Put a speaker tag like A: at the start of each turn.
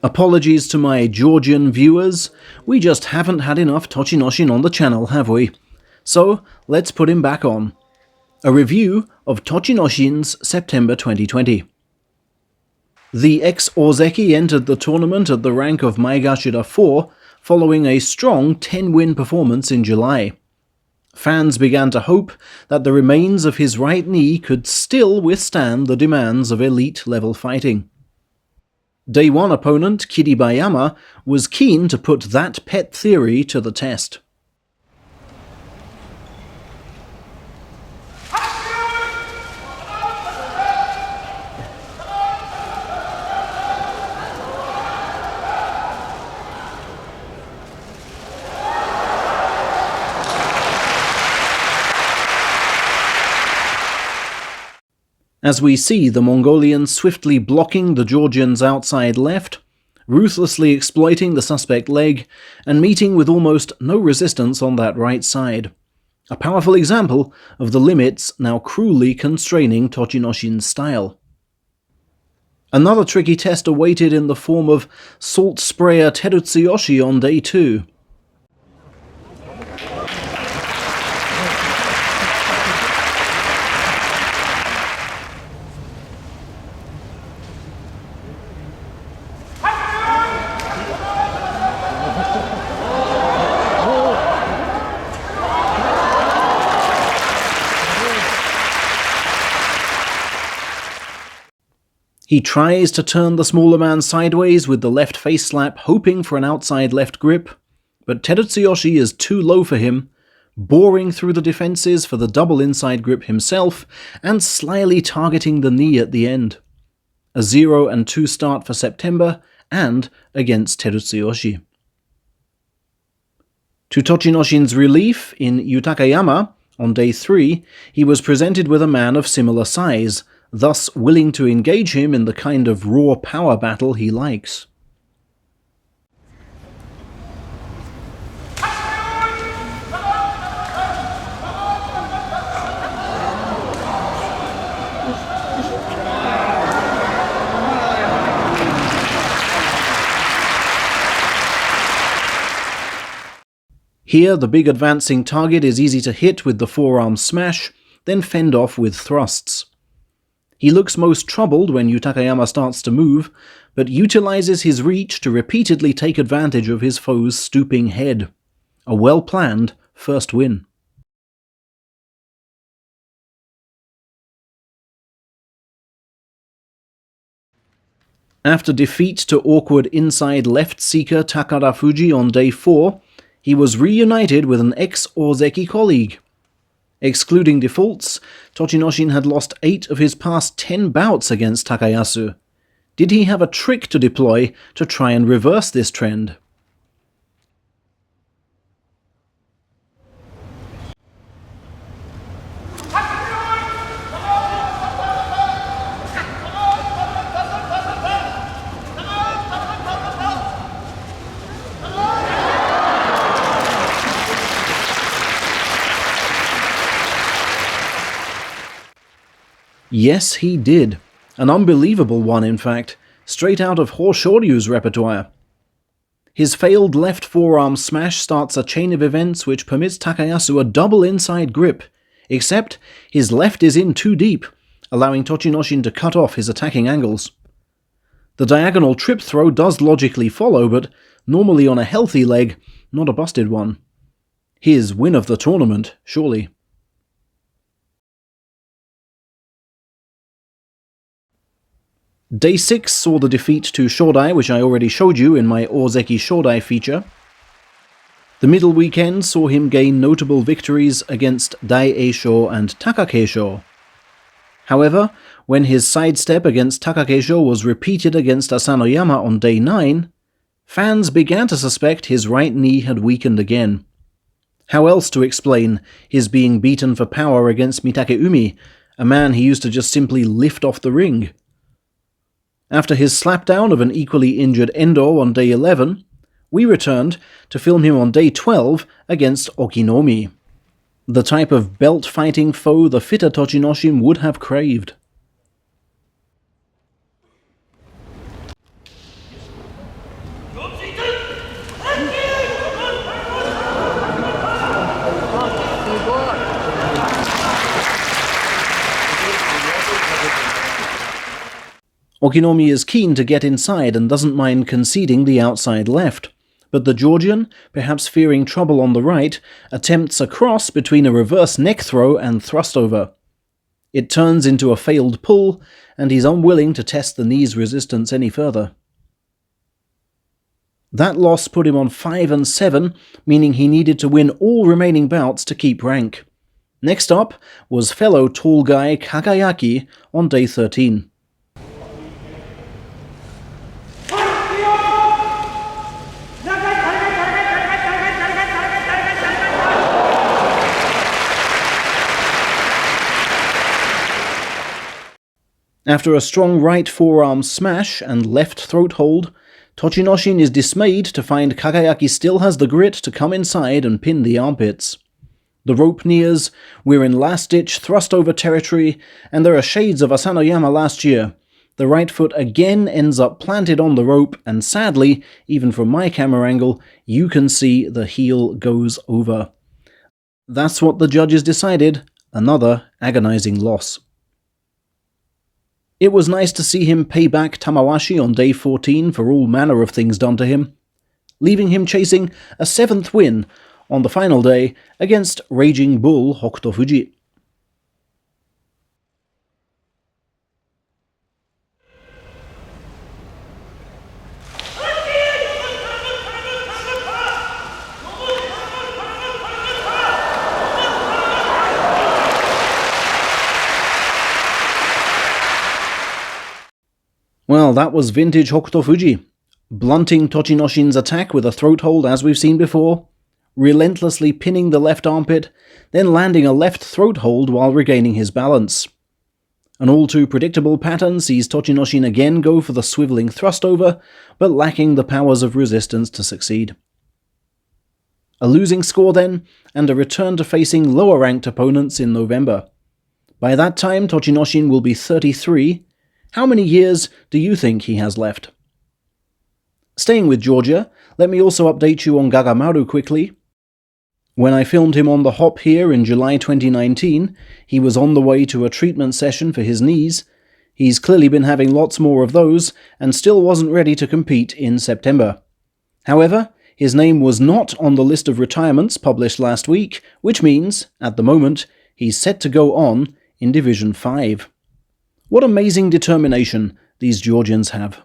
A: Apologies to my Georgian viewers, we just haven't had enough Tochinoshin on the channel, have we? So, let's put him back on. A review of Tochinoshin's September 2020. The ex-Ozeki entered the tournament at the rank of Maegashira 4, following a strong 10-win performance in July. Fans began to hope that the remains of his right knee could still withstand the demands of elite-level fighting. Day 1 opponent Kiribayama was keen to put that pet theory to the test. As we see the Mongolian swiftly blocking the Georgian's outside left, ruthlessly exploiting the suspect leg, and meeting with almost no resistance on that right side. A powerful example of the limits now cruelly constraining Tochinoshin's style. Another tricky test awaited in the form of salt sprayer Terutsuyoshi on day 2. He tries to turn the smaller man sideways with the left face slap, hoping for an outside left grip, but Terutsuyoshi is too low for him, boring through the defenses for the double inside grip himself, and slyly targeting the knee at the end. A 0-2 start for September, and against Terutsuyoshi. To Tochinoshin's relief, in Yutakayama, on day 3, he was presented with a man of similar size, thus willing to engage him in the kind of raw power battle he likes. Here, the big advancing target is easy to hit with the forearm smash, then fend off with thrusts. He looks most troubled when Yutakayama starts to move, but utilizes his reach to repeatedly take advantage of his foe's stooping head. A well-planned first win. After defeat to awkward inside left seeker Takara Fuji on day 4, he was reunited with an ex-Ozeki colleague. Excluding defaults, Tochinoshin had lost 8 of his past 10 bouts against Takayasu. Did he have a trick to deploy to try and reverse this trend? Yes, he did. An unbelievable one, in fact, straight out of Horshoryu's repertoire. His failed left forearm smash starts a chain of events which permits Takayasu a double inside grip, except his left is in too deep, allowing Tochinoshin to cut off his attacking angles. The diagonal trip throw does logically follow, but normally on a healthy leg, not a busted one. His win of the tournament, surely. Day 6 saw the defeat to Shodai, which I already showed you in my Ozeki Shodai feature. The middle weekend saw him gain notable victories against Dai Eisho and Takakeisho. However, when his sidestep against Takakeisho was repeated against Asanoyama on day 9, fans began to suspect his right knee had weakened again. How else to explain his being beaten for power against Mitakeumi, a man he used to just simply lift off the ring? After his slapdown of an equally injured Endo on day 11, we returned to film him on day 12 against Okinomi, the type of belt-fighting foe the fitter Tochinoshin would have craved. Okinomi is keen to get inside and doesn't mind conceding the outside left, but the Georgian, perhaps fearing trouble on the right, attempts a cross between a reverse neck throw and thrust over. It turns into a failed pull, and he's unwilling to test the knee's resistance any further. That loss put him on 5-7, meaning he needed to win all remaining bouts to keep rank. Next up was fellow tall guy Kagayaki on day 13. After a strong right forearm smash and left throat hold, Tochinoshin is dismayed to find Kagayaki still has the grit to come inside and pin the armpits. The rope nears, we're in last-ditch thrust-over territory, and there are shades of Asanoyama last year. The right foot again ends up planted on the rope, and sadly, even from my camera angle, you can see the heel goes over. That's what the judges decided, another agonizing loss. It was nice to see him pay back Tamawashi on day 14 for all manner of things done to him, leaving him chasing a 7th win on the final day against Raging Bull Hokuto Fuji. Well, that was vintage Hokuto Fuji, blunting Tochinoshin's attack with a throat hold as we've seen before, relentlessly pinning the left armpit, then landing a left throat hold while regaining his balance. An all-too predictable pattern sees Tochinoshin again go for the swiveling thrust over, but lacking the powers of resistance to succeed. A losing score then, and a return to facing lower-ranked opponents in November. By that time, Tochinoshin will be 33. How many years do you think he has left? Staying with Georgia, let me also update you on Gagamaru quickly. When I filmed him on the hop here in July 2019, he was on the way to a treatment session for his knees. He's clearly been having lots more of those, and still wasn't ready to compete in September. However, his name was not on the list of retirements published last week, which means, at the moment, he's set to go on in Division 5. What amazing determination these Georgians have.